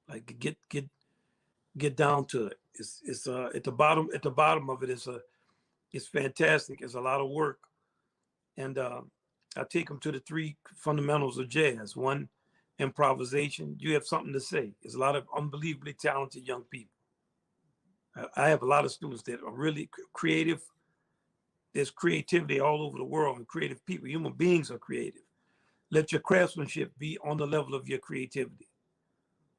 Like get down to it. It's at the bottom of it is it's fantastic. It's a lot of work, and I take them to the three fundamentals of jazz. One, improvisation. You have something to say. There's a lot of unbelievably talented young people. I have a lot of students that are really creative. There's creativity all over the world, and creative people, human beings are creative. Let your craftsmanship be on the level of your creativity,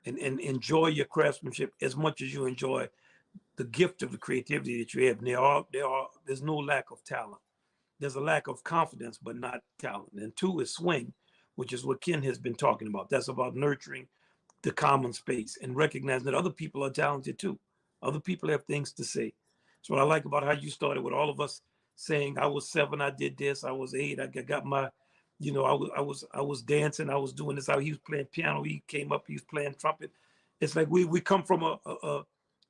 and enjoy your craftsmanship as much as you enjoy the gift of the creativity that you have. And there's no lack of talent. There's a lack of confidence, but not talent. And two is swing, which is what Ken has been talking about. That's about nurturing the common space and recognizing that other people are talented too. Other people have things to say. That's what I like about how you started with all of us saying, I was 7, I did this, I was 8, I got my, I was dancing, I was doing this. He was playing piano, he came up, he was playing trumpet. It's like we come from a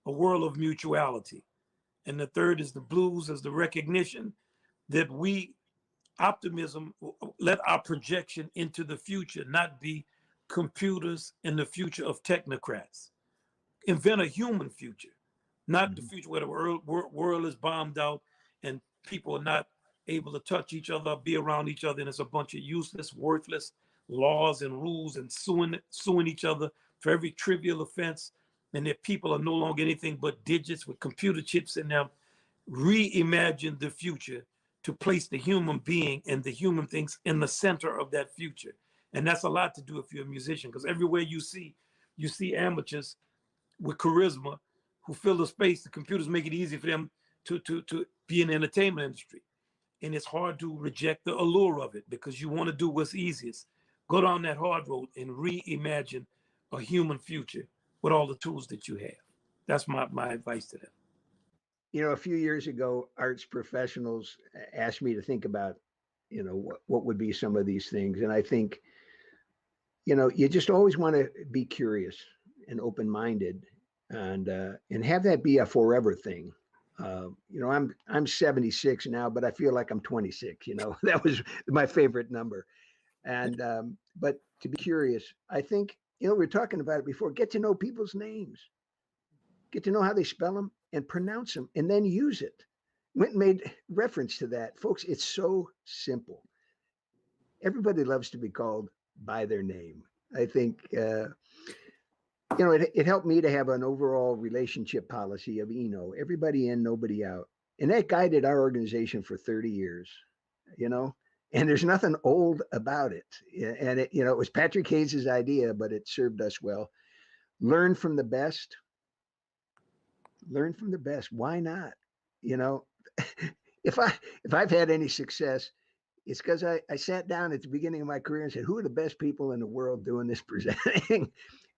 world of mutuality. And the third is the blues, as the recognition that optimism, let our projection into the future not be computers in the future of technocrats. Invent a human future, not the future where the world is bombed out and people are not able to touch each other, be around each other, and it's a bunch of useless, worthless laws and rules and suing each other for every trivial offense, and that people are no longer anything but digits with computer chips in them. Reimagine the future to place the human being and the human things in the center of that future. And that's a lot to do if you're a musician, because everywhere you see amateurs with charisma who fill the space. The computers make it easy for them to be in the entertainment industry. And it's hard to reject the allure of it because you want to do what's easiest. Go down that hard road and reimagine a human future with all the tools that you have. That's my advice to them. A few years ago, arts professionals asked me to think about, what would be some of these things. And I think, you just always want to be curious and open-minded and have that be a forever thing. I'm 76 now, but I feel like I'm 26. That was my favorite number. And but to be curious, I think, we were talking about it before, get to know people's names, get to know how they spell them and pronounce them, and then use it. Winton made reference to that. Folks, it's so simple. Everybody loves to be called by their name. I think, it helped me to have an overall relationship policy of everybody in, nobody out. And that guided our organization for 30 years, and there's nothing old about it. And it was Patrick Hayes' idea, but it served us well. Learn from the best. Why not? If I've had any success, it's because I sat down at the beginning of my career and said, who are the best people in the world doing this presenting?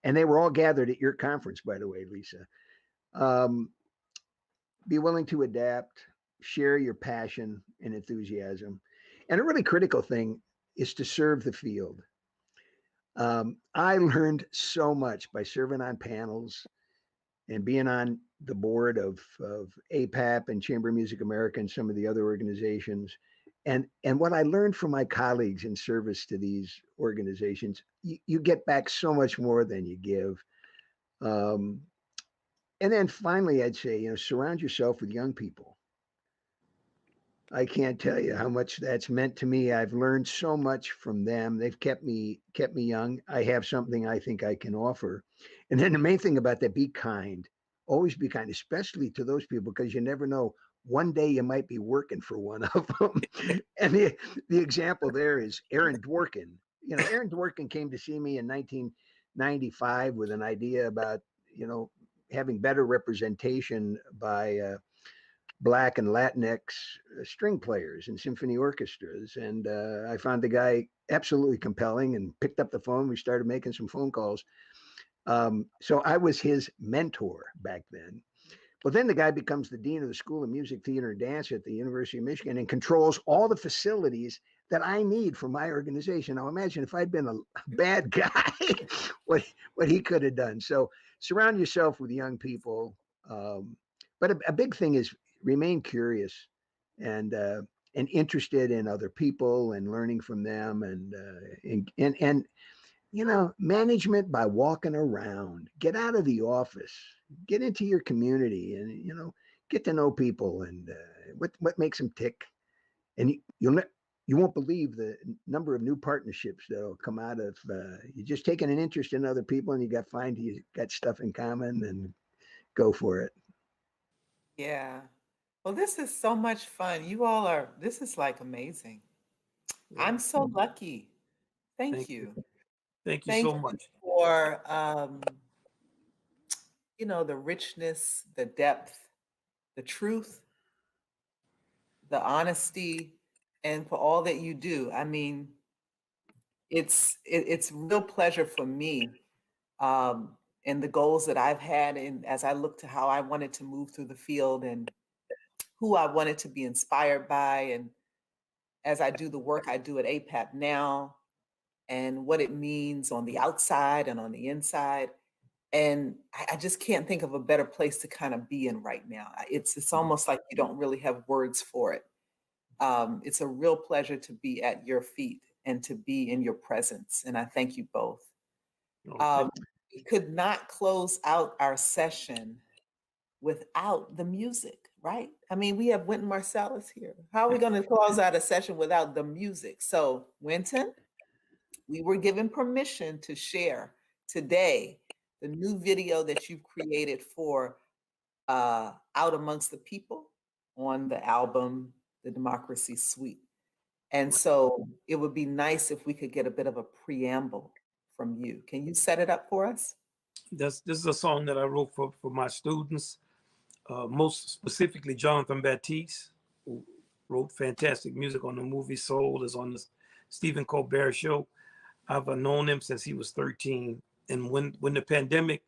And they were all gathered at your conference, by the way, Lisa. Be willing to adapt, share your passion and enthusiasm. And a really critical thing is to serve the field. I learned so much by serving on panels and being on the board of APAP and Chamber of Music America and some of the other organizations. And what I learned from my colleagues in service to these organizations, you get back so much more than you give. And then finally, I'd say, surround yourself with young people. I can't tell you how much that's meant to me. I've learned so much from them. They've kept me young. I have something I think I can offer. And then the main thing about that, be kind. Always be kind, especially to those people, because you never know. One day you might be working for one of them. And the example there is Aaron Dworkin. Aaron Dworkin came to see me in 1995 with an idea about, having better representation by Black and Latinx string players and symphony orchestras. And I found the guy absolutely compelling and picked up the phone. We started making some phone calls. So I was his mentor back then. Well, then the guy becomes the dean of the School of Music, Theater, and Dance at the University of Michigan and controls all the facilities that I need for my organization. Now imagine if I'd been a bad guy, what he could have done. So surround yourself with young people. But a big thing is remain curious and interested in other people and learning from them and management by walking around. Get out of the office, get into your community, and get to know people and what makes them tick. And you won't believe the number of new partnerships that'll come out of you just taking an interest in other people, and you got stuff in common, and go for it. Yeah. Well, this is so much fun. This is like amazing. Yeah. I'm so lucky. Thank Thank you. you. Thank you Thank so you much. for, the richness, the depth, the truth, the honesty, and for all that you do. I mean, it's real pleasure for me, and the goals that I've had, and as I look to how I wanted to move through the field and who I wanted to be inspired by, and as I do the work I do at APAP now, and what it means on the outside and on the inside. And I just can't think of a better place to kind of be in right now. It's almost like you don't really have words for it. It's a real pleasure to be at your feet and to be in your presence. And I thank you both. No, Um, we could not close out our session without the music, right? I mean, we have Wynton Marsalis here. How are we going to close out a session without the music? So, Wynton, we were given permission to share today the new video that you've created for Out Amongst the People on the album, The Democracy Suite. And so it would be nice if we could get a bit of a preamble from you. Can you set it up for us? this is a song that I wrote for my students, most specifically Jonathan Baptiste, who wrote fantastic music on the movie Soul, is on the Stephen Colbert Show. I've known him since he was 13. And when the pandemic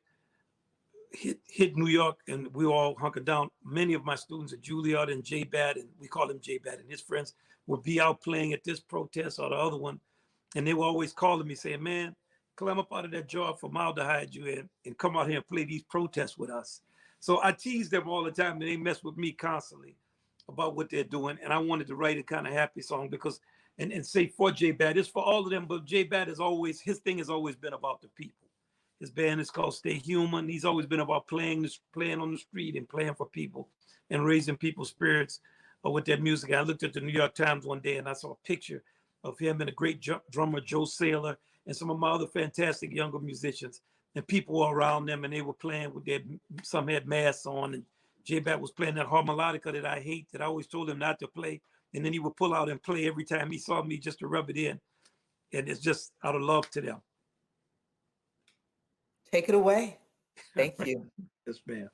hit New York and we all hunkered down, many of my students at Juilliard and J-Bat, and we call him J-Bat, and his friends would be out playing at this protest or the other one. And they were always calling me saying, man, climb up out of that jar formaldehyde you in and come out here and play these protests with us. So I tease them all the time and they mess with me constantly about what they're doing. And I wanted to write a kind of happy song because, and say for J-Bat, it's for all of them, but J-Bat is always, his thing has always been about the people. His band is called Stay Human. He's always been about playing on the street and playing for people and raising people's spirits with their music. I looked at the New York Times one day and I saw a picture of him and a great drummer, Joe Saylor, and some of my other fantastic younger musicians. And people were around them and they were playing with some had masks on. And J-Bat was playing that harmonica that I hate, that I always told him not to play. And then he would pull out and play every time he saw me just to rub it in. And it's just out of love to them. Take it away. Thank you. Yes, ma'am.